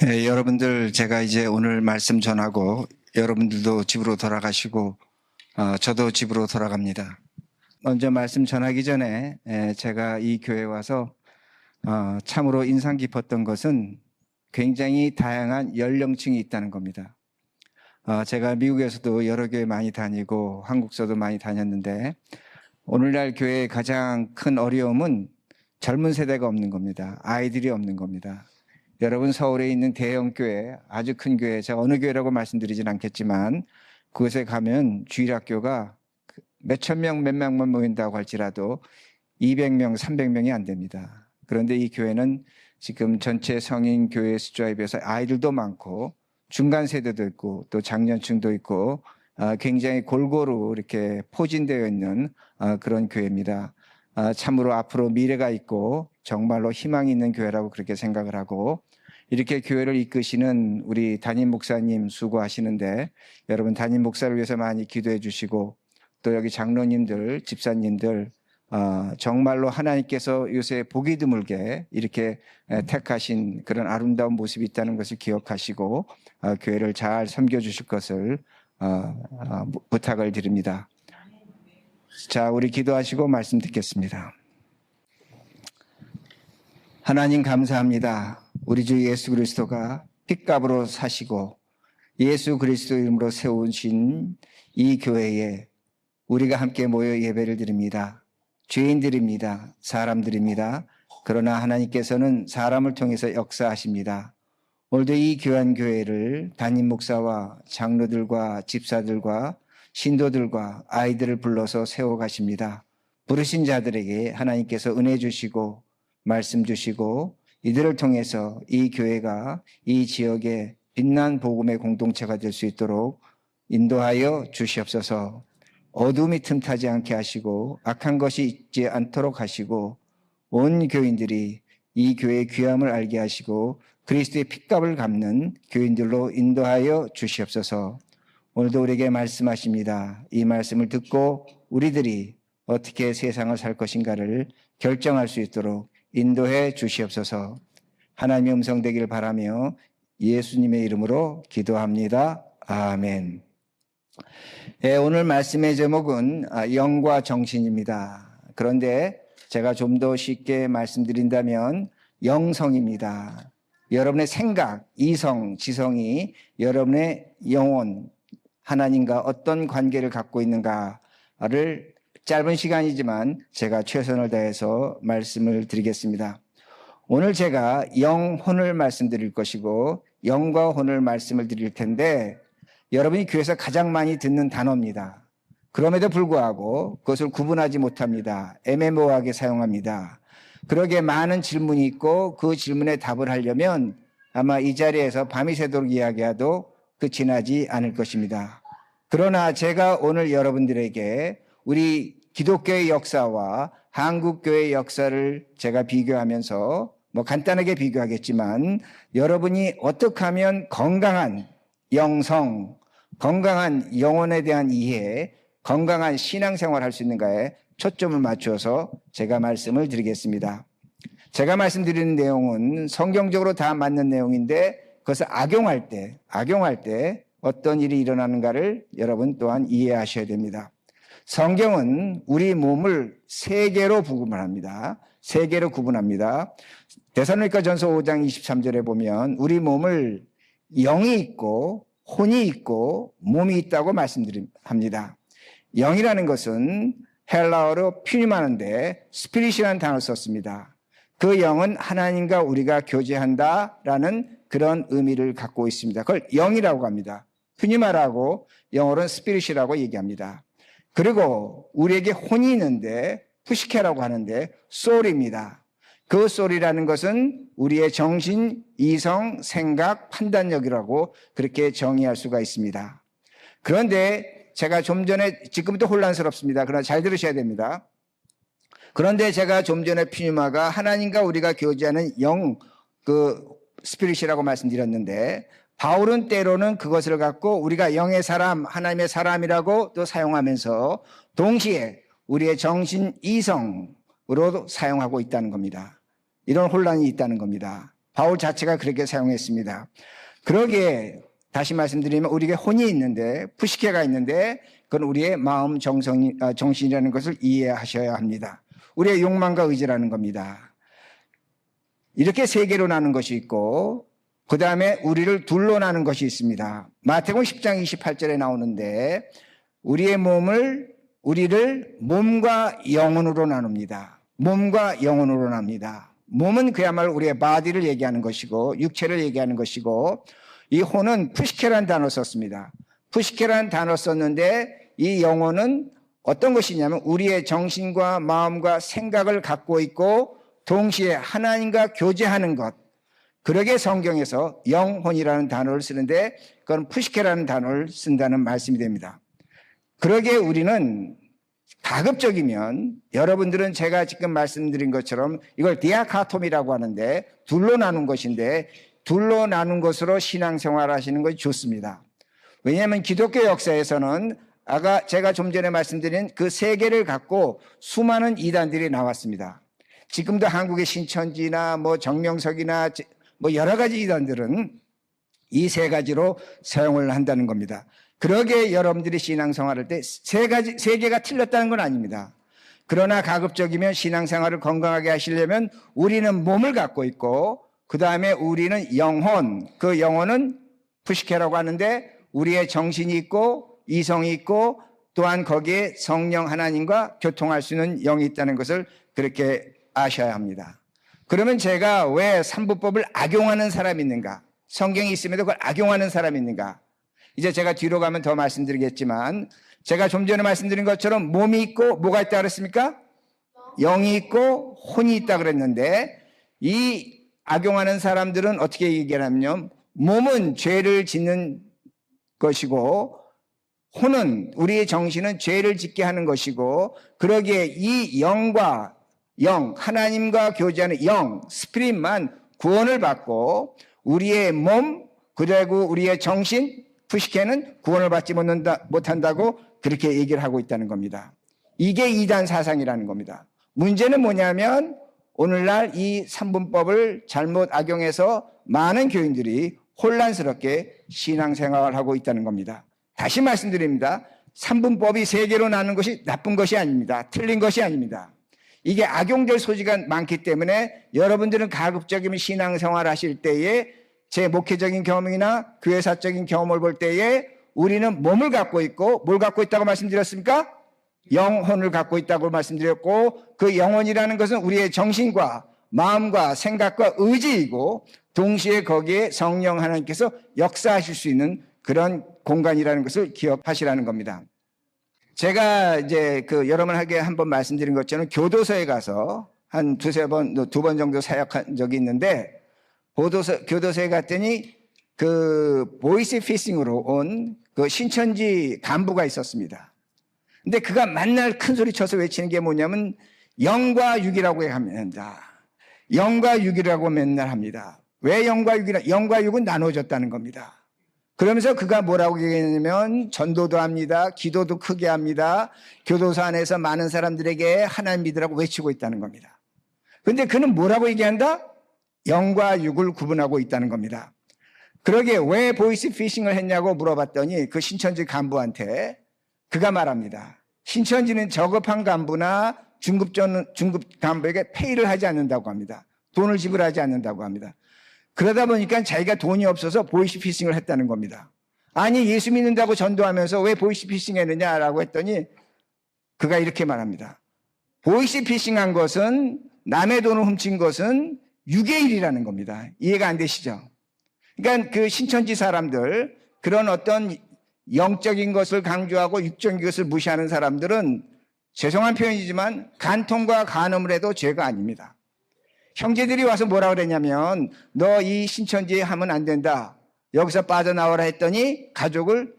네, 여러분들 제가 이제 오늘 말씀 전하고 여러분들도 집으로 돌아가시고 저도 집으로 돌아갑니다. 먼저 말씀 전하기 전에 제가 이 교회에 와서 참으로 인상 깊었던 것은 굉장히 다양한 연령층이 있다는 겁니다. 제가 미국에서도 여러 교회 많이 다니고 한국서도 많이 다녔는데 오늘날 교회의 가장 큰 어려움은 젊은 세대가 없는 겁니다. 아이들이 없는 겁니다. 여러분 서울에 있는 대형 교회, 아주 큰 교회, 제가 어느 교회라고 말씀드리진 않겠지만 그곳에 가면 주일학교가 몇천 명, 몇 명만 모인다고 할지라도 200명, 300명이 안 됩니다. 그런데 이 교회는 지금 전체 성인 교회 숫자에 비해서 아이들도 많고 중간 세대도 있고 또 장년층도 있고 굉장히 골고루 이렇게 포진되어 있는 그런 교회입니다. 참으로 앞으로 미래가 있고 정말로 희망이 있는 교회라고 그렇게 생각을 하고 이렇게 교회를 이끄시는 우리 담임 목사님 수고하시는데 여러분 담임 목사를 위해서 많이 기도해 주시고 또 여기 장로님들, 집사님들 정말로 하나님께서 요새 보기 드물게 이렇게 택하신 그런 아름다운 모습이 있다는 것을 기억하시고 교회를 잘 섬겨주실 것을 부탁을 드립니다. 자, 우리 기도하시고 말씀 듣겠습니다. 하나님 감사합니다. 우리 주 예수 그리스도가 핏값으로 사시고 예수 그리스도 이름으로 세우신 이 교회에 우리가 함께 모여 예배를 드립니다. 죄인들입니다. 사람들입니다. 그러나 하나님께서는 사람을 통해서 역사하십니다. 오늘도 이 귀한 교회를 담임 목사와 장로들과 집사들과 신도들과 아이들을 불러서 세워가십니다. 부르신 자들에게 하나님께서 은혜 주시고 말씀 주시고 이들을 통해서 이 교회가 이 지역의 빛난 복음의 공동체가 될 수 있도록 인도하여 주시옵소서. 어둠이 틈타지 않게 하시고 악한 것이 있지 않도록 하시고 온 교인들이 이 교회의 귀함을 알게 하시고 그리스도의 핏값을 갚는 교인들로 인도하여 주시옵소서. 오늘도 우리에게 말씀하십니다. 이 말씀을 듣고 우리들이 어떻게 세상을 살 것인가를 결정할 수 있도록 인도해 주시옵소서. 하나님의 음성 되기를 바라며 예수님의 이름으로 기도합니다. 아멘. 오늘 말씀의 제목은 영과 정신입니다. 그런데 제가 좀 더 쉽게 말씀드린다면 영성입니다. 여러분의 생각, 이성, 지성이 여러분의 영혼, 하나님과 어떤 관계를 갖고 있는가를 짧은 시간이지만 제가 최선을 다해서 말씀을 드리겠습니다. 오늘 제가 영혼을 말씀드릴 것이고 영과 혼을 말씀을 드릴 텐데 여러분이 교회에서 가장 많이 듣는 단어입니다. 그럼에도 불구하고 그것을 구분하지 못합니다. 애매모호하게 사용합니다. 그러기에 많은 질문이 있고 그 질문에 답을 하려면 아마 이 자리에서 밤이 새도록 이야기해도 끝이 나지 않을 것입니다. 그러나 제가 오늘 여러분들에게 우리 기독교의 역사와 한국교회의 역사를 제가 비교하면서 간단하게 비교하겠지만 여러분이 어떻게 하면 건강한 영성, 건강한 영혼에 대한 이해, 건강한 신앙생활을 할 수 있는가에 초점을 맞춰서 제가 말씀을 드리겠습니다. 제가 말씀드리는 내용은 성경적으로 다 맞는 내용인데 그것을 악용할 때 어떤 일이 일어나는가를 여러분 또한 이해하셔야 됩니다. 성경은 우리 몸을 세 개로 구분합니다. 세 개로 구분합니다. 데살로니가전서 5장 23절에 보면 우리 몸을 영이 있고 혼이 있고 몸이 있다고 말씀드립니다. 영이라는 것은 헬라어로 퓨니마는데 스피릿이라는 단어를 썼습니다. 그 영은 하나님과 우리가 교제한다라는 그런 의미를 갖고 있습니다. 그걸 영이라고 합니다. 퓨니마라고 영어로는 스피릿이라고 얘기합니다. 그리고 우리에게 혼이 있는데 푸시케라고 하는데 소울입니다. 그 소울이라는 것은 우리의 정신, 이성, 생각, 판단력이라고 그렇게 정의할 수가 있습니다. 그런데 제가 좀 전에 지금부터 혼란스럽습니다. 그러나 잘 들으셔야 됩니다. 그런데 제가 좀 전에 퓨니마가 하나님과 우리가 교제하는 영, 스피릿이라고 말씀드렸는데 바울은 때로는 그것을 갖고 우리가 영의 사람, 하나님의 사람이라고 또 사용하면서 동시에 우리의 정신, 이성으로 사용하고 있다는 겁니다. 이런 혼란이 있다는 겁니다. 바울 자체가 그렇게 사용했습니다. 그러기에 다시 말씀드리면 우리에게 혼이 있는데, 푸시케가 있는데 그건 우리의 마음 정신이라는 것을 이해하셔야 합니다. 우리의 욕망과 의지라는 겁니다. 이렇게 세 개로 나눈 것이 있고 그 다음에 우리를 둘로 나눈 것이 있습니다. 마태복음 10장 28절에 나오는데 우리를 몸과 영혼으로 나눕니다. 몸과 영혼으로 나눕니다. 몸은 그야말로 우리의 바디를 얘기하는 것이고 육체를 얘기하는 것이고, 이 혼은 푸시케라는 단어 썼습니다. 푸시케라는 단어 썼는데 이 영혼은 어떤 것이냐면 우리의 정신과 마음과 생각을 갖고 있고 동시에 하나님과 교제하는 것. 그러게 성경에서 영혼이라는 단어를 쓰는데 그건 푸시케라는 단어를 쓴다는 말씀이 됩니다. 그러게 우리는 가급적이면, 여러분들은 제가 지금 말씀드린 것처럼 이걸 디아카톰이라고 하는데 둘로 나눈 것인데, 둘로 나눈 것으로 신앙생활 하시는 것이 좋습니다. 왜냐하면 기독교 역사에서는 아까 제가 좀 전에 말씀드린 그 세 개를 갖고 수많은 이단들이 나왔습니다. 지금도 한국의 신천지나 정명석이나 여러 가지 이단들은 이 세 가지로 사용을 한다는 겁니다. 그러게 여러분들이 신앙생활할 때 세 개가 틀렸다는 건 아닙니다. 그러나 가급적이면 신앙생활을 건강하게 하시려면 우리는 몸을 갖고 있고 그 다음에 우리는 영혼, 그 영혼은 푸시케라고 하는데 우리의 정신이 있고 이성이 있고 또한 거기에 성령 하나님과 교통할 수 있는 영이 있다는 것을 그렇게 아셔야 합니다. 그러면 제가 왜 삼부법을 악용하는 사람이 있는가? 성경이 있음에도 그걸 악용하는 사람이 있는가? 이제 제가 뒤로 가면 더 말씀드리겠지만, 제가 좀 전에 말씀드린 것처럼 몸이 있고 뭐가 있다 그랬습니까? 영이 있고 혼이 있다 그랬는데, 이 악용하는 사람들은 어떻게 얘기하냐면 몸은 죄를 짓는 것이고 혼은, 우리의 정신은 죄를 짓게 하는 것이고, 그러기에 이 영과 하나님과 교제하는 영, 스피릿만 구원을 받고 우리의 몸, 그리고 우리의 정신, 푸시케는 구원을 받지 못한다고 그렇게 얘기를 하고 있다는 겁니다. 이게 이단 사상이라는 겁니다. 문제는 뭐냐면 오늘날 이 삼분법을 잘못 악용해서 많은 교인들이 혼란스럽게 신앙생활을 하고 있다는 겁니다. 다시 말씀드립니다. 삼분법이 세 개로 나눈 것이 나쁜 것이 아닙니다. 틀린 것이 아닙니다. 이게 악용될 소지가 많기 때문에 여러분들은 가급적이면 신앙생활 하실 때에 제 목회적인 경험이나 교회사적인 경험을 볼 때에 우리는 몸을 갖고 있고 뭘 갖고 있다고 말씀드렸습니까? 영혼을 갖고 있다고 말씀드렸고, 그 영혼이라는 것은 우리의 정신과 마음과 생각과 의지이고 동시에 거기에 성령 하나님께서 역사하실 수 있는 그런 공간이라는 것을 기억하시라는 겁니다. 제가 이제 여러분에게 한번 말씀드린 것처럼 교도소에 가서 한 두 번 정도 사역한 적이 있는데, 교도소에 갔더니 보이스 피싱으로 온 신천지 간부가 있었습니다. 근데 그가 맨날 큰 소리 쳐서 외치는 게 뭐냐면 영과 육이라고 합니다. 영과 육이라고 맨날 합니다. 왜 영과 육이라? 영과 육은 나눠졌다는 겁니다. 그러면서 그가 뭐라고 얘기했냐면 전도도 합니다. 기도도 크게 합니다. 교도소 안에서 많은 사람들에게 하나님 믿으라고 외치고 있다는 겁니다. 그런데 그는 뭐라고 얘기한다? 영과 육을 구분하고 있다는 겁니다. 그러게 왜 보이스 피싱을 했냐고 물어봤더니 그 신천지 간부한테 그가 말합니다. 신천지는 저급한 간부나 중급 간부에게 페이를 하지 않는다고 합니다. 돈을 지불하지 않는다고 합니다. 그러다 보니까 자기가 돈이 없어서 보이스피싱을 했다는 겁니다. 아니, 예수 믿는다고 전도하면서 왜 보이스피싱 했느냐라고 했더니 그가 이렇게 말합니다. 보이스피싱한 것은, 남의 돈을 훔친 것은 육의 일이라는 겁니다. 이해가 안 되시죠? 그러니까 그 신천지 사람들, 그런 어떤 영적인 것을 강조하고 육적인 것을 무시하는 사람들은 죄송한 표현이지만 간통과 간음을 해도 죄가 아닙니다. 형제들이 와서 뭐라 그랬냐면 너 이 신천지에 하면 안 된다. 여기서 빠져나오라 했더니 가족을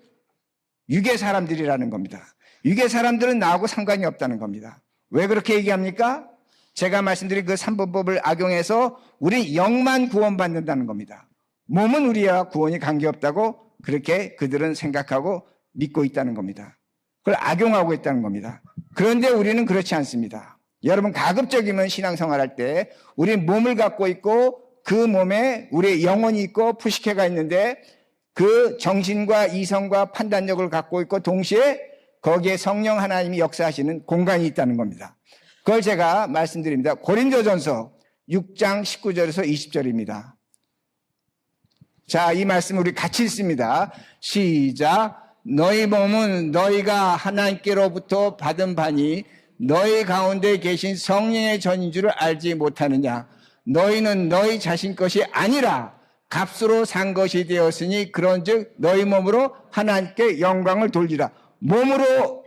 유괴 사람들이라는 겁니다. 유괴 사람들은 나하고 상관이 없다는 겁니다. 왜 그렇게 얘기합니까? 제가 말씀드린 그 삼분법을 악용해서 우리 영만 구원받는다는 겁니다. 몸은 우리와 구원이 관계없다고 그렇게 그들은 생각하고 믿고 있다는 겁니다. 그걸 악용하고 있다는 겁니다. 그런데 우리는 그렇지 않습니다. 여러분, 가급적이면 신앙생활 할 때 우리는 몸을 갖고 있고 그 몸에 우리의 영혼이 있고 푸시케가 있는데 그 정신과 이성과 판단력을 갖고 있고 동시에 거기에 성령 하나님이 역사하시는 공간이 있다는 겁니다. 그걸 제가 말씀드립니다. 고린도전서 6장 19절에서 20절입니다. 자, 이 말씀 우리 같이 읽습니다. 시작. 너희 몸은 너희가 하나님께로부터 받은 바니 너희 가운데 계신 성령의 전인 줄을 알지 못하느냐. 너희는 너희 자신 것이 아니라 값으로 산 것이 되었으니 그런즉 너희 몸으로 하나님께 영광을 돌리라. 몸으로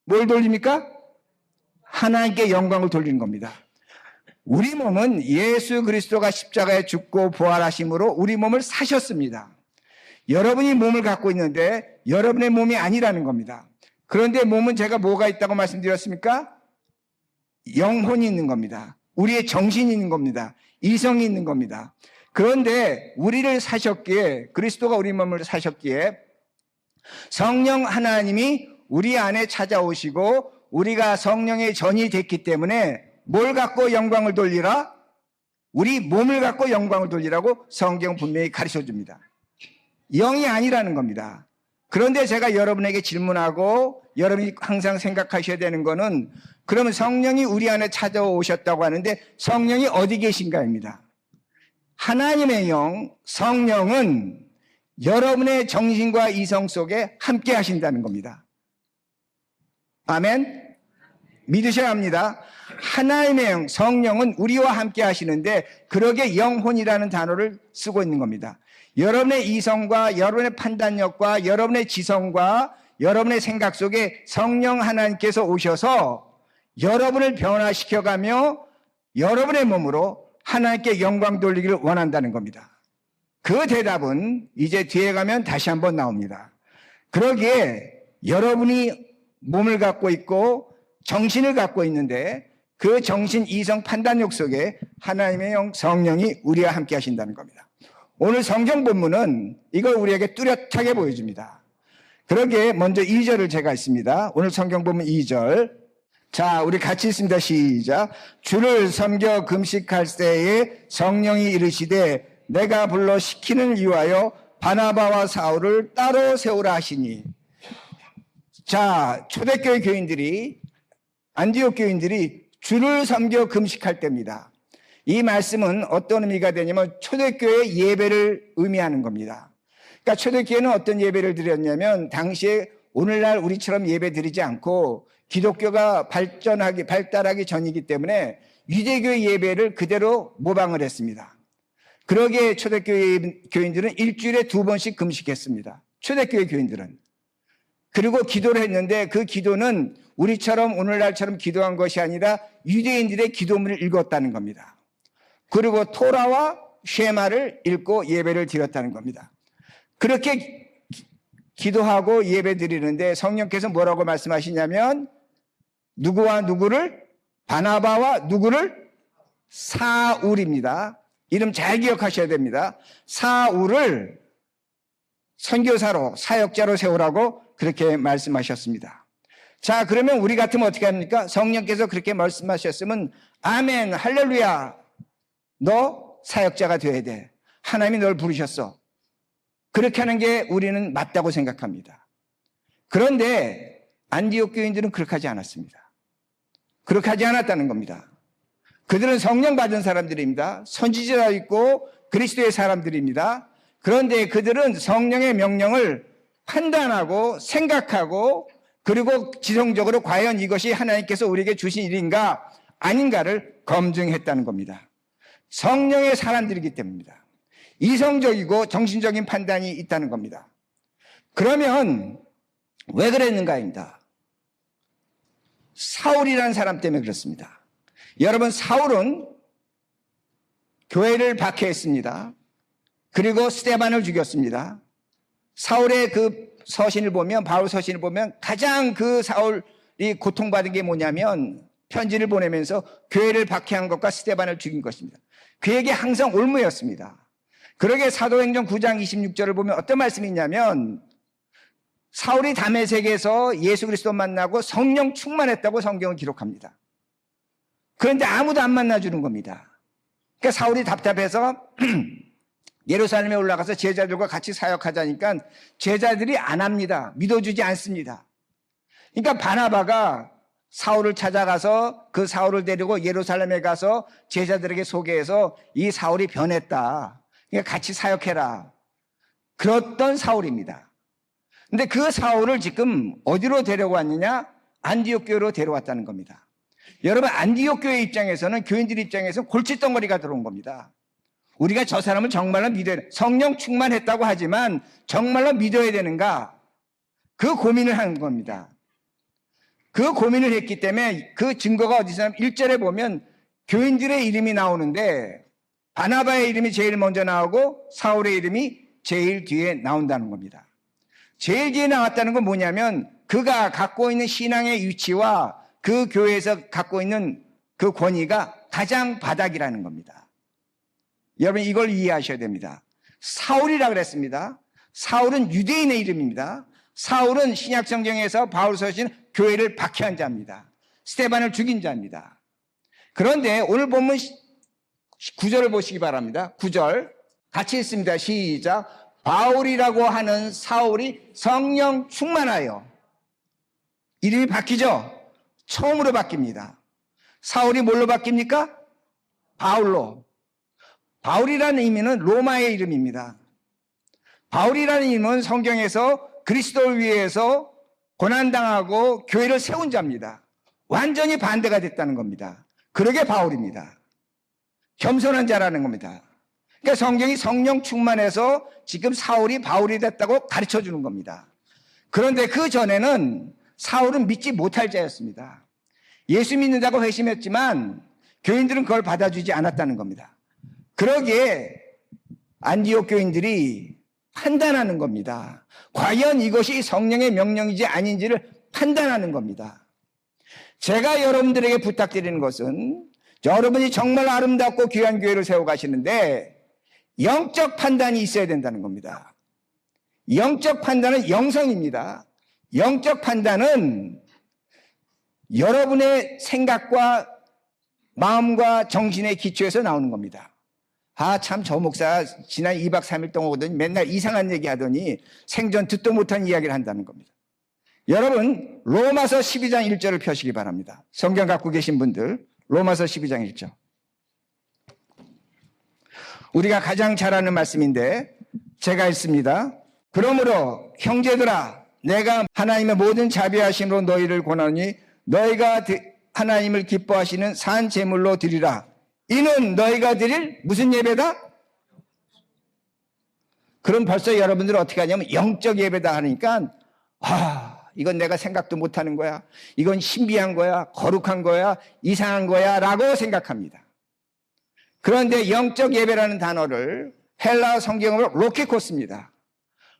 뭘 돌립니까? 하나님께 영광을 돌리는 겁니다. 우리 몸은 예수 그리스도가 십자가에 죽고 부활하심으로 우리 몸을 사셨습니다. 여러분이 몸을 갖고 있는데 여러분의 몸이 아니라는 겁니다. 그런데 몸은 제가 뭐가 있다고 말씀드렸습니까? 영혼이 있는 겁니다. 우리의 정신이 있는 겁니다. 이성이 있는 겁니다. 그런데 우리를 사셨기에, 그리스도가 우리 몸을 사셨기에 성령 하나님이 우리 안에 찾아오시고 우리가 성령의 전이 됐기 때문에 뭘 갖고 영광을 돌리라? 우리 몸을 갖고 영광을 돌리라고 성경 분명히 가르쳐 줍니다. 영이 아니라는 겁니다. 그런데 제가 여러분에게 질문하고 여러분이 항상 생각하셔야 되는 거는 그러면 성령이 우리 안에 찾아오셨다고 하는데 성령이 어디 계신가입니다. 하나님의 영, 성령은 여러분의 정신과 이성 속에 함께 하신다는 겁니다. 아멘? 믿으셔야 합니다. 하나님의 영, 성령은 우리와 함께 하시는데 그러게 영혼이라는 단어를 쓰고 있는 겁니다. 여러분의 이성과 여러분의 판단력과 여러분의 지성과 여러분의 생각 속에 성령 하나님께서 오셔서 여러분을 변화시켜가며 여러분의 몸으로 하나님께 영광 돌리기를 원한다는 겁니다. 그 대답은 이제 뒤에 가면 다시 한번 나옵니다. 그러기에 여러분이 몸을 갖고 있고 정신을 갖고 있는데 그 정신, 이성, 판단력 속에 하나님의 영, 성령이 우리와 함께 하신다는 겁니다. 오늘 성경 본문은 이걸 우리에게 뚜렷하게 보여줍니다. 그러기에 먼저 2절을 제가 읽습니다. 오늘 성경 본문 2절. 자, 우리 같이 읽습니다. 시작. 주를 섬겨 금식할 때에 성령이 이르시되 내가 불러 시키는 위하여 바나바와 사울을 따로 세우라 하시니. 자, 초대교회 교인들이, 안디옥 교인들이 주를 섬겨 금식할 때입니다. 이 말씀은 어떤 의미가 되냐면 초대교회 예배를 의미하는 겁니다. 그러니까 초대교회는 어떤 예배를 드렸냐면 당시에 오늘날 우리처럼 예배 드리지 않고 기독교가 발달하기 전이기 때문에 유대교의 예배를 그대로 모방을 했습니다. 그러기에 초대교회 교인들은 일주일에 2번씩 금식했습니다. 초대교회 교인들은. 그리고 기도를 했는데 그 기도는 우리처럼 오늘날처럼 기도한 것이 아니라 유대인들의 기도문을 읽었다는 겁니다. 그리고 토라와 쉐마를 읽고 예배를 드렸다는 겁니다. 그렇게 기도하고 예배 드리는데 성령께서 뭐라고 말씀하시냐면 누구와 누구를? 바나바와 누구를? 사울입니다. 이름 잘 기억하셔야 됩니다. 사울을 선교사로, 사역자로 세우라고 그렇게 말씀하셨습니다. 자, 그러면 우리 같으면 어떻게 합니까? 성령께서 그렇게 말씀하셨으면 아멘, 할렐루야. 너 사역자가 되어야 돼. 하나님이 널 부르셨어. 그렇게 하는 게 우리는 맞다고 생각합니다. 그런데 안디옥 교인들은 그렇게 하지 않았습니다. 그렇게 하지 않았다는 겁니다. 그들은 성령 받은 사람들입니다. 선지자가 있고 그리스도의 사람들입니다. 그런데 그들은 성령의 명령을 판단하고 생각하고 그리고 지성적으로 과연 이것이 하나님께서 우리에게 주신 일인가 아닌가를 검증했다는 겁니다. 성령의 사람들이기 때문입니다. 이성적이고 정신적인 판단이 있다는 겁니다. 그러면 왜 그랬는가입니다. 사울이라는 사람 때문에 그렇습니다. 여러분, 사울은 교회를 박해했습니다. 그리고 스데반을 죽였습니다. 사울의 그 서신을 보면, 바울 서신을 보면 가장 그 사울이 고통받은 게 뭐냐면 편지를 보내면서 교회를 박해한 것과 스데반을 죽인 것입니다. 그에게 항상 올무였습니다. 그러게 사도행전 9장 26절을 보면 어떤 말씀이 있냐면 사울이 다메섹에서 예수 그리스도 만나고 성령 충만했다고 성경은 기록합니다. 그런데 아무도 안 만나주는 겁니다. 그러니까 사울이 답답해서 예루살렘에 올라가서 제자들과 같이 사역하자니까 제자들이 안 합니다. 믿어주지 않습니다. 그러니까 바나바가 사울을 찾아가서 그 사울을 데리고 예루살렘에 가서 제자들에게 소개해서 이 사울이 변했다. 그러니까 같이 사역해라. 그랬던 사울입니다. 근데 그 사울을 지금 어디로 데려왔느냐? 안디옥 교회로 데려왔다는 겁니다. 여러분, 안디옥 교회 입장에서는, 교인들 입장에서는 골칫덩어리가 들어온 겁니다. 우리가 저 사람을 정말로 믿어야 돼. 성령 충만했다고 하지만 정말로 믿어야 되는가? 그 고민을 한 겁니다. 그 고민을 했기 때문에 그 증거가 어디서 나면 1절에 보면 교인들의 이름이 나오는데 바나바의 이름이 제일 먼저 나오고 사울의 이름이 제일 뒤에 나온다는 겁니다. 제일 뒤에 나왔다는 건 뭐냐면 그가 갖고 있는 신앙의 위치와 그 교회에서 갖고 있는 그 권위가 가장 바닥이라는 겁니다. 여러분, 이걸 이해하셔야 됩니다. 사울이라 그랬습니다. 사울은 유대인의 이름입니다. 사울은 신약성경에서 바울 서신 교회를 박해한 자입니다. 스데반을 죽인 자입니다. 그런데 오늘 본문 9절을 보시기 바랍니다. 9절 같이 읽습니다. 시작. 바울이라고 하는 사울이 성령 충만하여. 이름이 바뀌죠? 처음으로 바뀝니다. 사울이 뭘로 바뀝니까? 바울로. 바울이라는 의미는 로마의 이름입니다. 바울이라는 이름은 성경에서 그리스도를 위해서 고난당하고 교회를 세운 자입니다. 완전히 반대가 됐다는 겁니다. 그러게 바울입니다. 겸손한 자라는 겁니다. 그러니까 성경이 성령 충만해서 지금 사울이 바울이 됐다고 가르쳐 주는 겁니다. 그런데 그 전에는 사울은 믿지 못할 자였습니다. 예수 믿는다고 회심했지만 교인들은 그걸 받아주지 않았다는 겁니다. 그러기에 안디옥 교인들이 판단하는 겁니다. 과연 이것이 성령의 명령인지 아닌지를 판단하는 겁니다. 제가 여러분들에게 부탁드리는 것은 여러분이 정말 아름답고 귀한 교회를 세워가시는데 영적 판단이 있어야 된다는 겁니다. 영적 판단은 영성입니다. 영적 판단은 여러분의 생각과 마음과 정신의 기초에서 나오는 겁니다. 참 저 목사 지난 2박 3일 동안 오더니 맨날 이상한 얘기 하더니 생전 듣도 못한 이야기를 한다는 겁니다. 여러분, 로마서 12장 1절을 펴시기 바랍니다. 성경 갖고 계신 분들 로마서 12장 1절. 우리가 가장 잘 아는 말씀인데 제가 읽습니다. 그러므로 형제들아, 내가 하나님의 모든 자비하심으로 너희를 권하노니 너희가 하나님을 기뻐하시는 산 제물로 드리라. 이는 너희가 드릴 무슨 예배다? 그럼 벌써 여러분들은 어떻게 하냐면 영적 예배다 하니까 이건 내가 생각도 못하는 거야. 이건 신비한 거야. 거룩한 거야. 이상한 거야 라고 생각합니다. 그런데 영적 예배라는 단어를 헬라어 성경으로 로케코스입니다.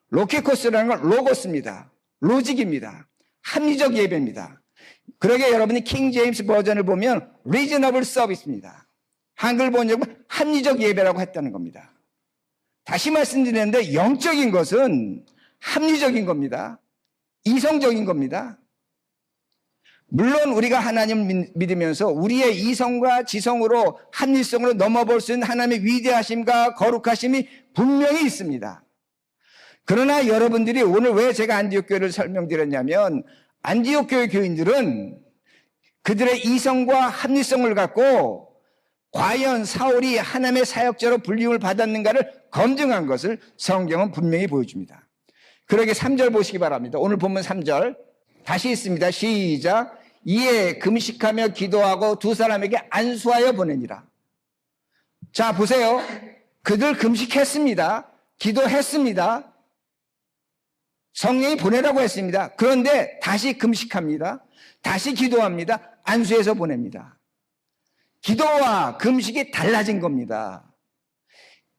로케코스라는 건 로고스입니다. 로직입니다. 합리적 예배입니다. 그러게 여러분이 킹 제임스 버전을 보면 reasonable service입니다. 한글 번역은 합리적 예배라고 했다는 겁니다. 다시 말씀드리는데 영적인 것은 합리적인 겁니다. 이성적인 겁니다. 물론 우리가 하나님을 믿으면서 우리의 이성과 지성으로 합리성으로 넘어볼 수 있는 하나님의 위대하심과 거룩하심이 분명히 있습니다. 그러나 여러분들이 오늘 왜 제가 안디옥 교회를 설명드렸냐면 안디옥 교회 교인들은 그들의 이성과 합리성을 갖고 과연 사울이 하나님의 사역자로 불림을 받았는가를 검증한 것을 성경은 분명히 보여줍니다. 그러게 3절 보시기 바랍니다. 오늘 본문 3절 다시 있습니다. 시작. 이에 금식하며 기도하고 두 사람에게 안수하여 보내니라. 자, 보세요. 그들 금식했습니다. 기도했습니다. 성령이 보내라고 했습니다. 그런데 다시 금식합니다. 다시 기도합니다. 안수해서 보냅니다. 기도와 금식이 달라진 겁니다.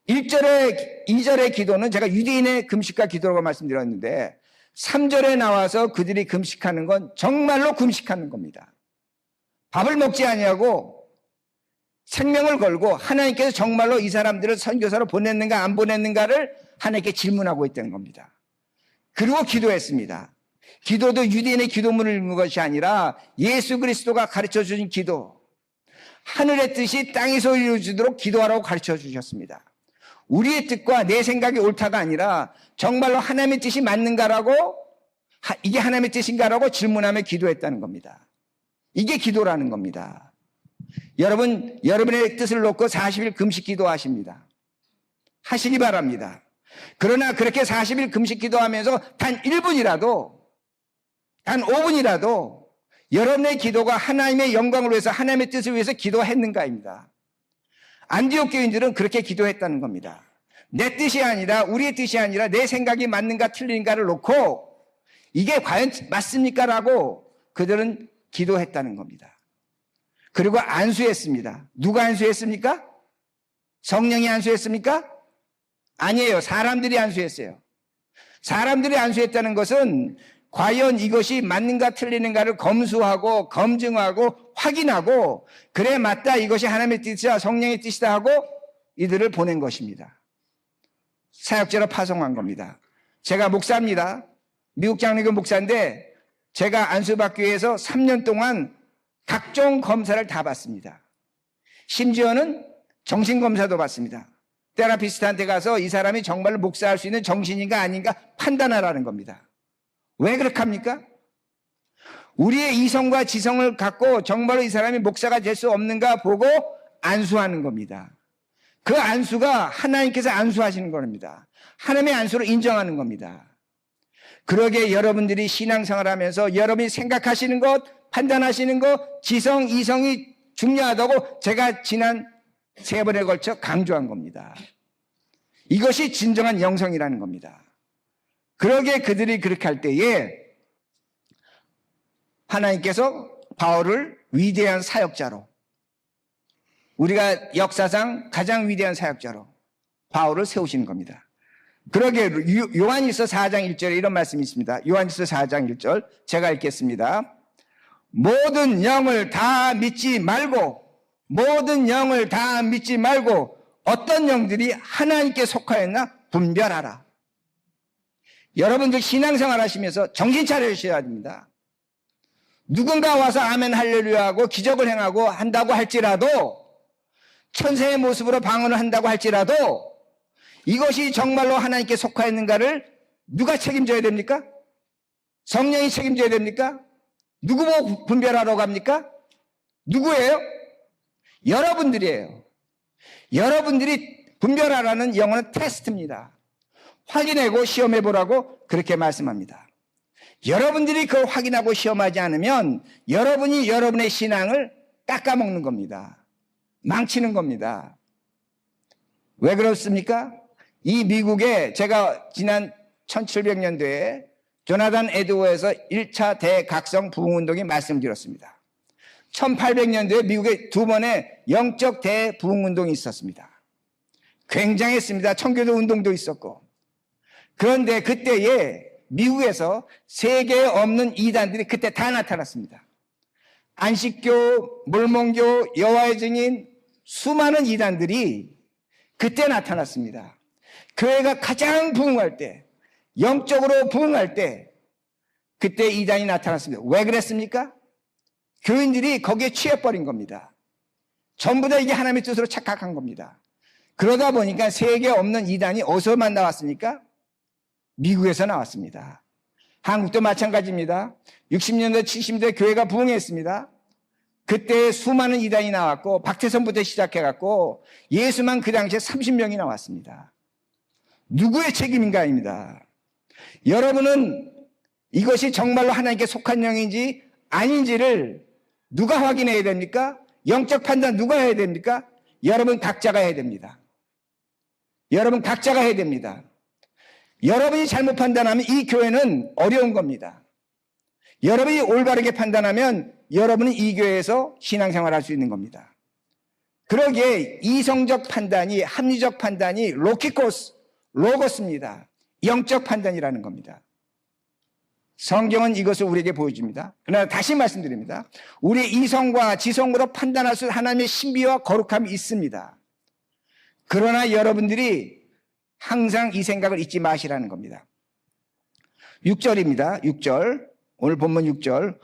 1절에 2절의 기도는 제가 유대인의 금식과 기도라고 말씀드렸는데 3절에 나와서 그들이 금식하는 건 정말로 금식하는 겁니다. 밥을 먹지 아니하고 생명을 걸고 하나님께서 정말로 이 사람들을 선교사로 보냈는가 안 보냈는가를 하나님께 질문하고 있다는 겁니다. 그리고 기도했습니다. 기도도 유대인의 기도문을 읽는 것이 아니라 예수 그리스도가 가르쳐 주신 기도, 하늘의 뜻이 땅에서 이루어지도록 기도하라고 가르쳐 주셨습니다. 우리의 뜻과 내 생각이 옳다가 아니라 정말로 하나님의 뜻이 맞는가라고, 이게 하나님의 뜻인가라고 질문하며 기도했다는 겁니다. 이게 기도라는 겁니다. 여러분, 여러분의 뜻을 놓고 40일 금식 기도하십니다. 하시기 바랍니다. 그러나 그렇게 40일 금식 기도하면서 단 1분이라도, 단 5분이라도 여러분의 기도가 하나님의 영광을 위해서, 하나님의 뜻을 위해서 기도했는가입니다. 안디옥 교인들은 그렇게 기도했다는 겁니다. 내 뜻이 아니라, 우리의 뜻이 아니라 내 생각이 맞는가 틀린가를 놓고 이게 과연 맞습니까? 라고 그들은 기도했다는 겁니다. 그리고 안수했습니다. 누가 안수했습니까? 성령이 안수했습니까? 아니에요. 사람들이 안수했어요. 사람들이 안수했다는 것은 과연 이것이 맞는가 틀리는가를 검수하고 검증하고 확인하고, 그래 맞다, 이것이 하나님의 뜻이다, 성령의 뜻이다 하고 이들을 보낸 것입니다. 사역자로 파송한 겁니다. 제가 목사입니다. 미국 장로교 목사인데 제가 안수받기 위해서 3년 동안 각종 검사를 다 받습니다. 심지어는 정신검사도 받습니다. 테라피스트한테 가서 이 사람이 정말로 목사할 수 있는 정신인가 아닌가 판단하라는 겁니다. 왜 그렇게 합니까? 우리의 이성과 지성을 갖고 정말로 이 사람이 목사가 될 수 없는가 보고 안수하는 겁니다. 그 안수가 하나님께서 안수하시는 겁니다. 하나님의 안수를 인정하는 겁니다. 그러게 여러분들이 신앙생활 하면서 여러분이 생각하시는 것, 판단하시는 것, 지성, 이성이 중요하다고 제가 지난 3번에 걸쳐 강조한 겁니다. 이것이 진정한 영성이라는 겁니다. 그러게 그들이 그렇게 할 때에 하나님께서 바울을 위대한 사역자로, 우리가 역사상 가장 위대한 사역자로 바울을 세우시는 겁니다. 그러게 요한일서 4장 1절에 이런 말씀이 있습니다. 요한일서 4장 1절 제가 읽겠습니다. 모든 영을 다 믿지 말고, 모든 영을 다 믿지 말고 어떤 영들이 하나님께 속하였나 분별하라. 여러분들 신앙생활 하시면서 정신 차리셔야 됩니다. 누군가 와서 아멘 할렐루야 하고 기적을 행하고 한다고 할지라도, 천사의 모습으로 방언을 한다고 할지라도 이것이 정말로 하나님께 속하였는가를 누가 책임져야 됩니까? 성령이 책임져야 됩니까? 누구 보고 분별하라고 합니까? 누구예요? 여러분들이에요. 여러분들이 분별하라는 영어는 테스트입니다. 확인하고 시험해 보라고 그렇게 말씀합니다. 여러분들이 그걸 확인하고 시험하지 않으면 여러분이 여러분의 신앙을 깎아먹는 겁니다. 망치는 겁니다. 왜 그렇습니까? 이 미국에 제가 지난 1700년도에 조나단 에드워에서 1차 대각성 부흥운동이 말씀드렸습니다. 1800년도에 미국에 2번의 영적 대부흥운동이 있었습니다. 굉장했습니다. 청교도 운동도 있었고. 그런데 그때에 미국에서 세계에 없는 이단들이 그때 다 나타났습니다. 안식교, 몰몬교, 여호와의 증인, 수많은 이단들이 그때 나타났습니다. 교회가 가장 부흥할 때, 영적으로 부흥할 때 그때 이단이 나타났습니다. 왜 그랬습니까? 교인들이 거기에 취해버린 겁니다. 전부 다 이게 하나님의 뜻으로 착각한 겁니다. 그러다 보니까 세계에 없는 이단이 어디서만 나왔습니까? 미국에서 나왔습니다. 한국도 마찬가지입니다. 60년대, 70년대 교회가 부흥했습니다. 그때 수많은 이단이 나왔고 박태선부터 시작해갖고 예수만 그 당시에 30명이 나왔습니다. 누구의 책임인가입니다. 여러분은 이것이 정말로 하나님께 속한 영인지 아닌지를 누가 확인해야 됩니까? 영적 판단 누가 해야 됩니까? 여러분 각자가 해야 됩니다. 여러분 각자가 해야 됩니다. 여러분이 잘못 판단하면 이 교회는 어려운 겁니다. 여러분이 올바르게 판단하면 여러분은 이 교회에서 신앙생활 할 수 있는 겁니다. 그러기에 이성적 판단이, 합리적 판단이 로고스입니다. 영적 판단이라는 겁니다. 성경은 이것을 우리에게 보여줍니다. 그러나 다시 말씀드립니다. 우리의 이성과 지성으로 판단할 수 있는 하나님의 신비와 거룩함이 있습니다. 그러나 여러분들이 항상 이 생각을 잊지 마시라는 겁니다. 6절입니다. 6절. 오늘 본문 6절.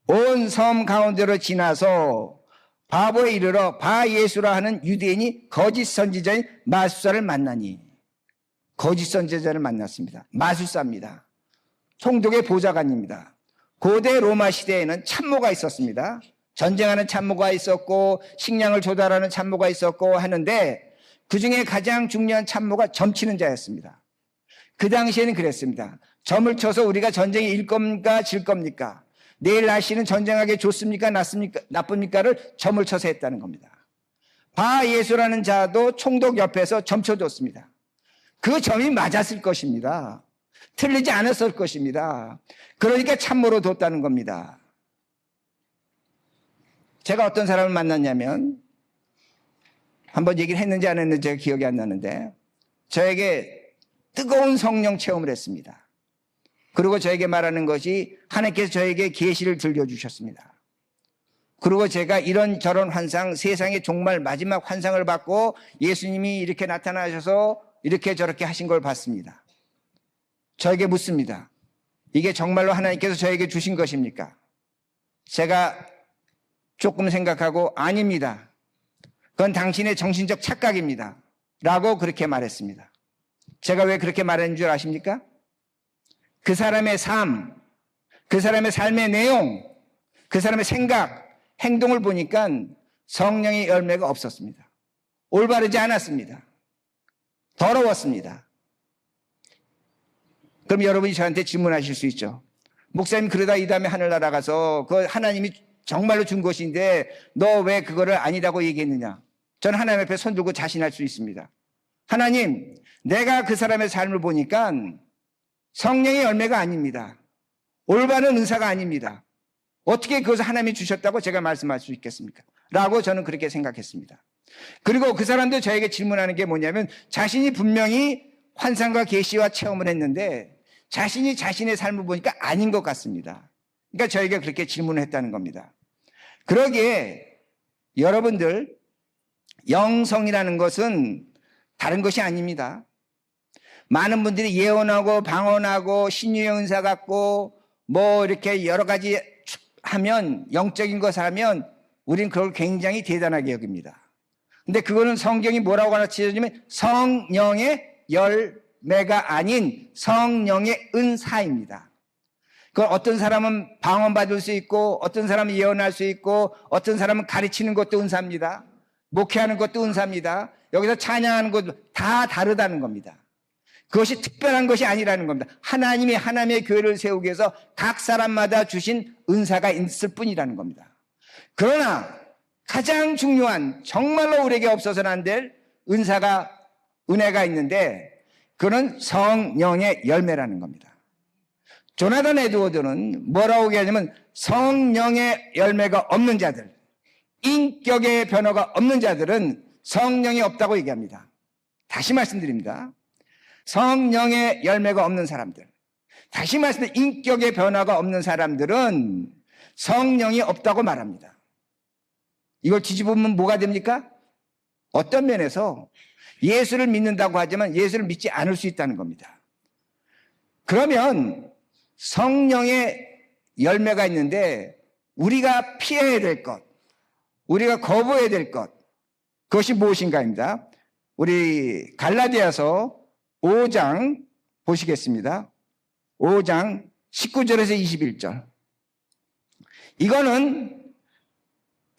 온 섬 가운데로 지나서 바보에 이르러 바예수라 하는 유대인이 거짓 선지자인 마술사를 만나니. 거짓 선지자를 만났습니다. 마술사입니다. 총독의 보좌관입니다. 고대 로마 시대에는 참모가 있었습니다. 전쟁하는 참모가 있었고 식량을 조달하는 참모가 있었고 하는데 그중에 가장 중요한 참모가 점치는 자였습니다. 그 당시에는 그랬습니다. 점을 쳐서 우리가 전쟁에 일 겁니까 질 겁니까? 내일 날씨는 전쟁하기 좋습니까 나쁩니까를 점을 쳐서 했다는 겁니다. 바예수라는 자도 총독 옆에서 점 쳐줬습니다. 그 점이 맞았을 것입니다. 틀리지 않았을 것입니다. 그러니까 참모로 뒀다는 겁니다. 제가 어떤 사람을 만났냐면 한번 얘기를 했는지 안 했는지 제가 기억이 안 나는데 저에게 뜨거운 성령 체험을 했습니다. 그리고 저에게 말하는 것이 하나님께서 저에게 계시를 들려주셨습니다. 그리고 제가 이런저런 환상, 세상의 정말 마지막 환상을 받고 예수님이 이렇게 나타나셔서 이렇게 저렇게 하신 걸 봤습니다. 저에게 묻습니다. 이게 정말로 하나님께서 저에게 주신 것입니까? 제가 조금 생각하고 아닙니다. 그건 당신의 정신적 착각입니다. 라고 그렇게 말했습니다. 제가 왜 그렇게 말했는 줄 아십니까? 그 사람의 삶, 그 사람의 삶의 내용, 그 사람의 생각, 행동을 보니까 성령의 열매가 없었습니다. 올바르지 않았습니다. 더러웠습니다. 그럼 여러분이 저한테 질문하실 수 있죠. 목사님 그러다 이 다음에 하늘 날아가서 그 하나님이 정말로 준 것인데 너 왜 그거를 아니라고 얘기했느냐. 저는 하나님 앞에 손 들고 자신할 수 있습니다. 하나님, 내가 그 사람의 삶을 보니까 성령의 열매가 아닙니다. 올바른 은사가 아닙니다. 어떻게 그것을 하나님이 주셨다고 제가 말씀할 수 있겠습니까? 라고 저는 그렇게 생각했습니다. 그리고 그 사람도 저에게 질문하는 게 뭐냐면 자신이 분명히 환상과 계시와 체험을 했는데 자신이 자신의 삶을 보니까 아닌 것 같습니다. 그러니까 저에게 그렇게 질문을 했다는 겁니다. 그러기에 여러분들 영성이라는 것은 다른 것이 아닙니다. 많은 분들이 예언하고 방언하고 신유의 은사 갖고 뭐 이렇게 여러 가지 하면 영적인 것을 하면 우리는 그걸 굉장히 대단하게 여깁니다. 근데 그거는 성경이 뭐라고 가르치냐면 성령의 열매가 아닌 성령의 은사입니다. 그걸 어떤 사람은 방언 받을 수 있고 어떤 사람은 예언할 수 있고 어떤 사람은 가르치는 것도 은사입니다. 목회하는 것도 은사입니다. 여기서 찬양하는 것도 다 다르다는 겁니다. 그것이 특별한 것이 아니라는 겁니다. 하나님이 하나님의 교회를 세우기 위해서 각 사람마다 주신 은사가 있을 뿐이라는 겁니다. 그러나 가장 중요한 정말로 우리에게 없어서는 안 될 은혜가 있는데 그는 성령의 열매라는 겁니다. 조나단 에드워드는 뭐라고 얘기하냐면 성령의 열매가 없는 자들, 인격의 변화가 없는 자들은 성령이 없다고 얘기합니다. 다시 말씀드립니다. 성령의 열매가 없는 사람들, 다시 말씀드립니다. 인격의 변화가 없는 사람들은 성령이 없다고 말합니다. 이걸 뒤집으면 뭐가 됩니까? 어떤 면에서 예수를 믿는다고 하지만 예수를 믿지 않을 수 있다는 겁니다. 그러면 성령의 열매가 있는데 우리가 피해야 될 것, 우리가 거부해야 될 것, 그것이 무엇인가입니다. 우리 갈라디아서 5장 보시겠습니다. 5장 19절에서 21절. 이거는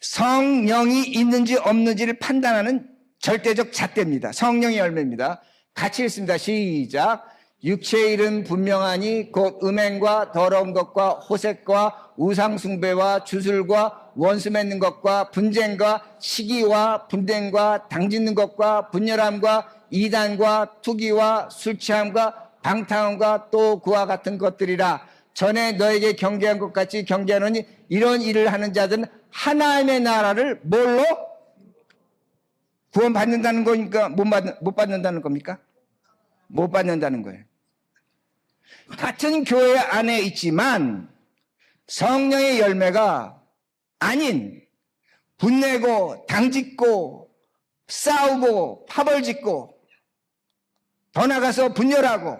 성령이 있는지 없는지를 판단하는 절대적 잣대입니다. 성령의 열매입니다. 같이 읽습니다. 시작. 육체의 일은 분명하니 곧 음행과 더러운 것과 호색과 우상숭배와 주술과 원수 맺는 것과 분쟁과 시기와 분쟁과 당짓는 것과 분열함과 이단과 투기와 술취함과 방탕함과 또 그와 같은 것들이라. 전에 너에게 경계한 것 같이 경계하노니 이런 일을 하는 자들은 하나님의 나라를 뭘로? 구원받는다는 거니까 못 받는다는 겁니까? 못 받는다는 거예요. 같은 교회 안에 있지만 성령의 열매가 아닌 분내고 당짓고 싸우고 파벌짓고 더 나가서 분열하고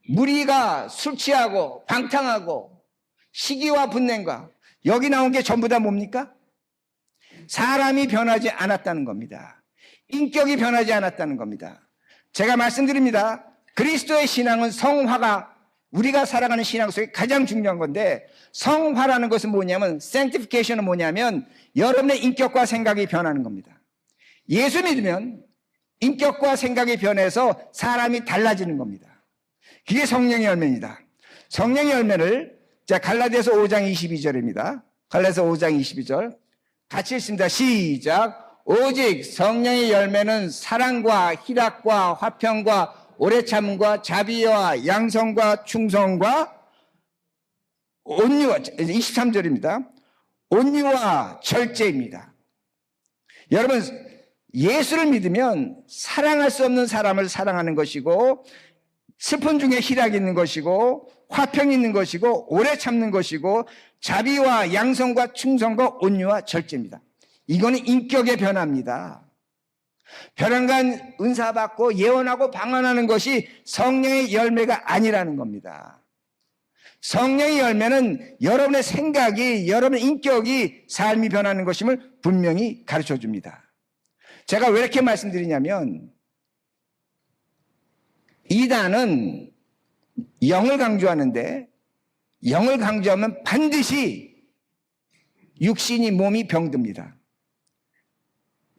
무리가 술 취하고 방탕하고 시기와 분냄과 여기 나온 게 전부 다 뭡니까? 사람이 변하지 않았다는 겁니다. 인격이 변하지 않았다는 겁니다. 제가 말씀드립니다. 그리스도의 신앙은 성화가 우리가 살아가는 신앙 속에 가장 중요한 건데, 성화라는 것은 뭐냐면, sanctification은 뭐냐면 여러분의 인격과 생각이 변하는 겁니다. 예수 믿으면 인격과 생각이 변해서 사람이 달라지는 겁니다. 그게 성령의 열매입니다. 성령의 열매를 갈라디아서 5장 22절입니다. 갈라디아서 5장 22절 같이 읽습니다. 시작. 오직 성령의 열매는 사랑과 희락과 화평과 오래참과 자비와 양성과 충성과 온유와 23절입니다. 온유와 절제입니다. 여러분, 예수를 믿으면 사랑할 수 없는 사람을 사랑하는 것이고, 슬픔 중에 희락이 있는 것이고, 화평이 있는 것이고, 오래 참는 것이고, 자비와 양성과 충성과 온유와 절제입니다. 이거는 인격의 변화입니다. 별안간 은사 받고 예언하고 방언하는 것이 성령의 열매가 아니라는 겁니다. 성령의 열매는 여러분의 생각이, 여러분의 인격이 삶이 변하는 것임을 분명히 가르쳐 줍니다. 제가 왜 이렇게 말씀드리냐면, 이단은 영을 강조하는데, 영을 강조하면 반드시 육신이, 몸이 병듭니다.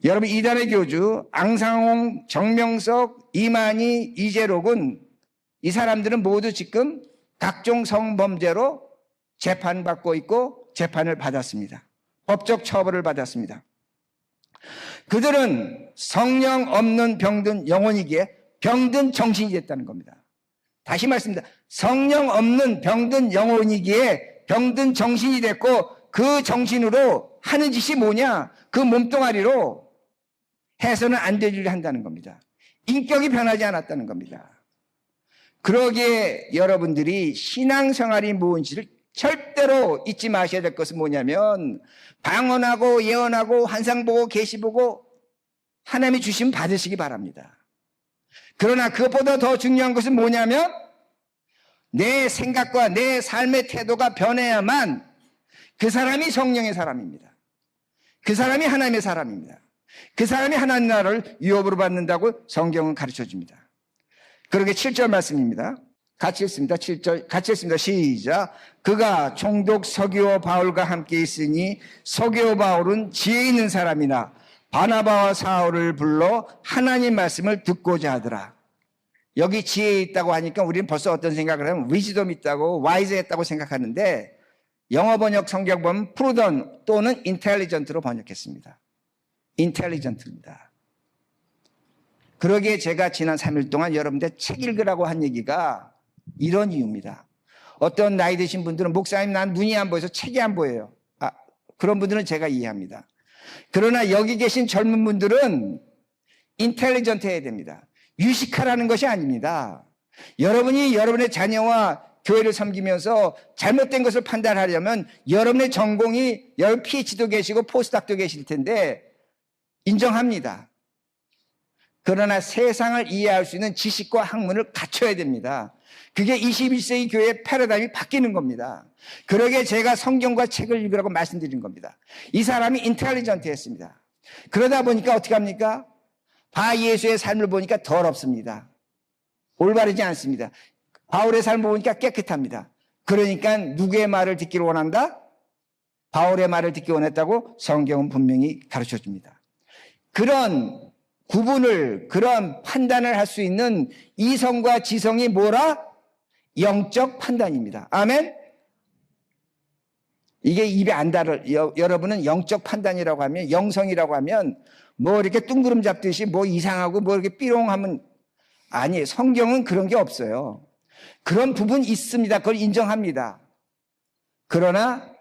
여러분, 이단의 교주 앙상홍, 정명석, 이만희, 이재록은, 이 사람들은 모두 지금 각종 성범죄로 재판받고 있고 재판을 받았습니다. 법적 처벌을 받았습니다. 그들은 성령 없는 병든 영혼이기에 병든 정신이 됐다는 겁니다. 다시 말씀드립니다. 성령 없는 병든 영혼이기에 병든 정신이 됐고, 그 정신으로 하는 짓이 뭐냐? 그 몸뚱아리로 해서는 안 될 일을 한다는 겁니다. 인격이 변하지 않았다는 겁니다. 그러기에 여러분들이 신앙생활이 무엇인지를 절대로 잊지 마셔야 될 것은 뭐냐면, 방언하고 예언하고 환상 보고 계시 보고 하나님이 주시면 받으시기 바랍니다. 그러나 그것보다 더 중요한 것은 뭐냐면, 내 생각과 내 삶의 태도가 변해야만 그 사람이 성령의 사람입니다. 그 사람이 하나님의 사람입니다. 그 사람이 하나님 나라를 유업으로 받는다고 성경은 가르쳐 줍니다. 그러게 7절 말씀입니다. 같이 읽습니다. 7절 같이 읽습니다. 시작. 그가 총독 서기오 바울과 함께 있으니 서기오 바울은 지혜 있는 사람이나 바나바와 사울을 불러 하나님 말씀을 듣고자 하더라. 여기 지혜 있다고 하니까 우리는 벌써 어떤 생각을 하면 위즈덤 있다고, 와이즈 했다고 생각하는데, 영어 번역 성경 보면 프루던 또는 인텔리전트로 번역했습니다. 인텔리전트입니다. 그러기에 제가 지난 3일 동안 여러분들 책 읽으라고 한 얘기가 이런 이유입니다. 어떤 나이 드신 분들은 목사님 난 눈이 안 보여서 책이 안 보여요. 그런 분들은 제가 이해합니다. 그러나 여기 계신 젊은 분들은 인텔리전트 해야 됩니다. 유식하라는 것이 아닙니다. 여러분이 여러분의 자녀와 교회를 섬기면서 잘못된 것을 판단하려면 여러분의 전공이, 여러분 PhD도 계시고 포스닥도 계실 텐데 인정합니다. 그러나 세상을 이해할 수 있는 지식과 학문을 갖춰야 됩니다. 그게 21세기 교회의 패러다임이 바뀌는 겁니다. 그러기에 제가 성경과 책을 읽으라고 말씀드린 겁니다. 이 사람이 인텔리전트했습니다. 그러다 보니까 어떻게 합니까? 바 예수의 삶을 보니까 더럽습니다. 올바르지 않습니다. 바울의 삶을 보니까 깨끗합니다. 그러니까 누구의 말을 듣기를 원한다? 바울의 말을 듣기 원했다고 성경은 분명히 가르쳐 줍니다. 그런 구분을, 그런 판단을 할 수 있는 이성과 지성이 뭐라? 영적 판단입니다. 아멘? 이게 입에 안 달을, 여러분은 영적 판단이라고 하면, 영성이라고 하면 뭐 이렇게 뚱그름 잡듯이 뭐 이상하고 뭐 이렇게 삐롱하면, 아니, 성경은 그런 게 없어요. 그런 부분 있습니다. 그걸 인정합니다. 그러나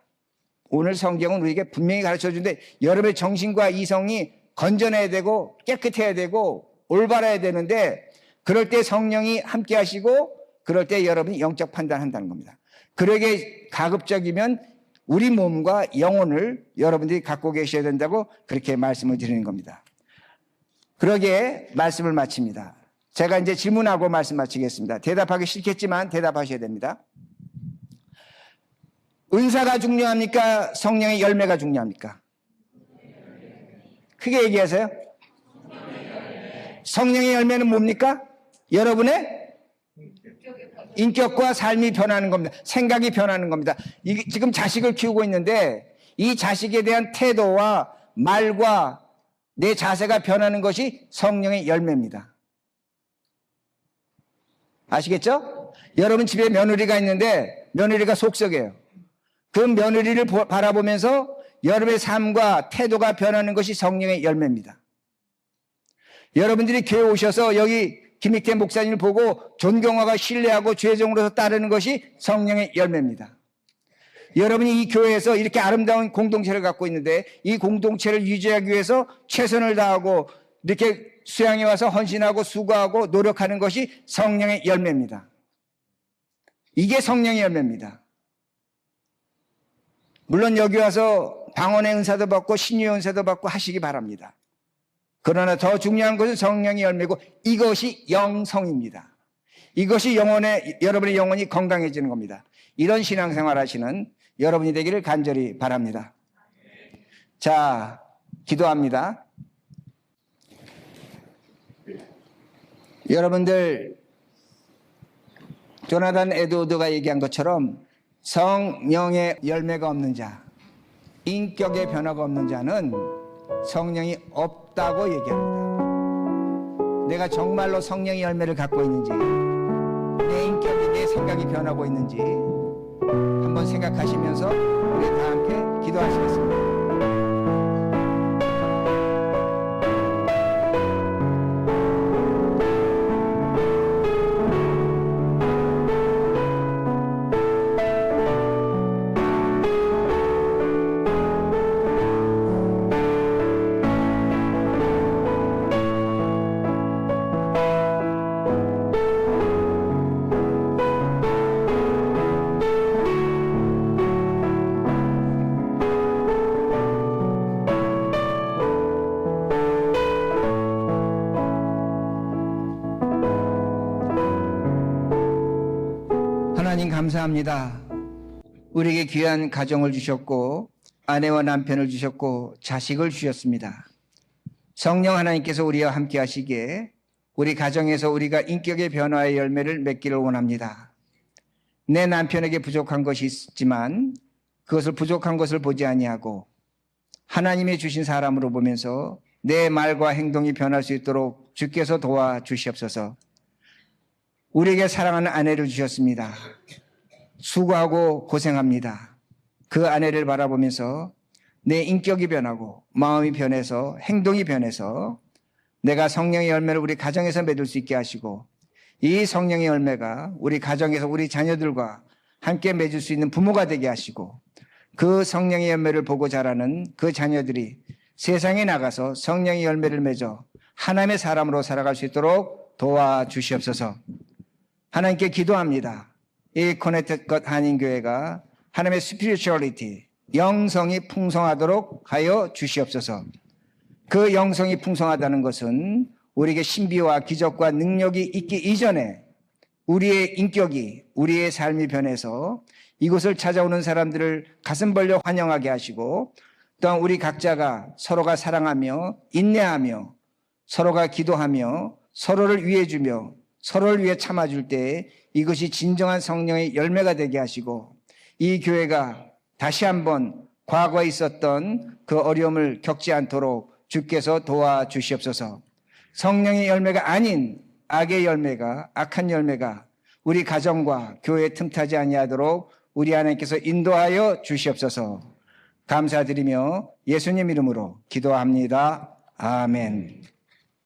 오늘 성경은 우리에게 분명히 가르쳐 주는데, 여러분의 정신과 이성이 건전해야 되고 깨끗해야 되고 올바라야 되는데, 그럴 때 성령이 함께 하시고 그럴 때 여러분이 영적 판단한다는 겁니다. 그러게 가급적이면 우리 몸과 영혼을 여러분들이 갖고 계셔야 된다고 그렇게 말씀을 드리는 겁니다. 그러기에 말씀을 마칩니다. 제가 이제 질문하고 말씀 마치겠습니다. 대답하기 싫겠지만 대답하셔야 됩니다. 은사가 중요합니까? 성령의 열매가 중요합니까? 크게 얘기하세요. 성령의 열매는 뭡니까? 여러분의 인격과 삶이 변하는 겁니다. 생각이 변하는 겁니다. 이게 지금 자식을 키우고 있는데 이 자식에 대한 태도와 말과 내 자세가 변하는 것이 성령의 열매입니다. 아시겠죠? 여러분 집에 며느리가 있는데 며느리가 속썩여요. 그 며느리를 바라보면서 여러분의 삶과 태도가 변하는 것이 성령의 열매입니다. 여러분들이 교회 오셔서 여기 김익태 목사님을 보고 존경하고 신뢰하고 죄종으로서 따르는 것이 성령의 열매입니다. 여러분이 이 교회에서 이렇게 아름다운 공동체를 갖고 있는데 이 공동체를 유지하기 위해서 최선을 다하고 이렇게 수양에 와서 헌신하고 수고하고 노력하는 것이 성령의 열매입니다. 이게 성령의 열매입니다. 물론 여기 와서 방언의 은사도 받고 신유의 은사도 받고 하시기 바랍니다. 그러나 더 중요한 것은 성령의 열매고 이것이 영성입니다. 이것이 여러분의 영혼이 건강해지는 겁니다. 이런 신앙생활 하시는 여러분이 되기를 간절히 바랍니다. 자, 기도합니다. 여러분들 조나단 에드워드가 얘기한 것처럼 성령의 열매가 없는 자, 인격의 변화가 없는 자는 성령이 없다고 얘기합니다. 내가 정말로 성령의 열매를 갖고 있는지, 내 인격이, 내 생각이 변하고 있는지 한번 생각하시면서 우리 다 함께 기도하시겠습니다. 하나님 감사합니다. 우리에게 귀한 가정을 주셨고 아내와 남편을 주셨고 자식을 주셨습니다. 성령 하나님께서 우리와 함께 하시기에 우리 가정에서 우리가 인격의 변화의 열매를 맺기를 원합니다. 내 남편에게 부족한 것이 있지만 그것을 부족한 것을 보지 아니하고 하나님이 주신 사람으로 보면서 내 말과 행동이 변할 수 있도록 주께서 도와주시옵소서. 우리에게 사랑하는 아내를 주셨습니다. 수고하고 고생합니다. 그 아내를 바라보면서 내 인격이 변하고 마음이 변해서 행동이 변해서 내가 성령의 열매를 우리 가정에서 맺을 수 있게 하시고 이 성령의 열매가 우리 가정에서 우리 자녀들과 함께 맺을 수 있는 부모가 되게 하시고 그 성령의 열매를 보고 자라는 그 자녀들이 세상에 나가서 성령의 열매를 맺어 하나님의 사람으로 살아갈 수 있도록 도와주시옵소서. 하나님께 기도합니다. 이 커넥티컷 한인교회가 하나님의 스피리추얼리티, 영성이 풍성하도록 하여 주시옵소서. 그 영성이 풍성하다는 것은 우리에게 신비와 기적과 능력이 있기 이전에 우리의 인격이, 우리의 삶이 변해서 이곳을 찾아오는 사람들을 가슴 벌려 환영하게 하시고 또한 우리 각자가 서로가 사랑하며 인내하며 서로가 기도하며 서로를 위해주며 서로를 위해 참아줄 때 이것이 진정한 성령의 열매가 되게 하시고 이 교회가 다시 한번 과거에 있었던 그 어려움을 겪지 않도록 주께서 도와주시옵소서. 성령의 열매가 아닌 악의 열매가, 악한 열매가 우리 가정과 교회에 틈타지 아니하도록 우리 하나님께서 인도하여 주시옵소서. 감사드리며 예수님 이름으로 기도합니다. 아멘.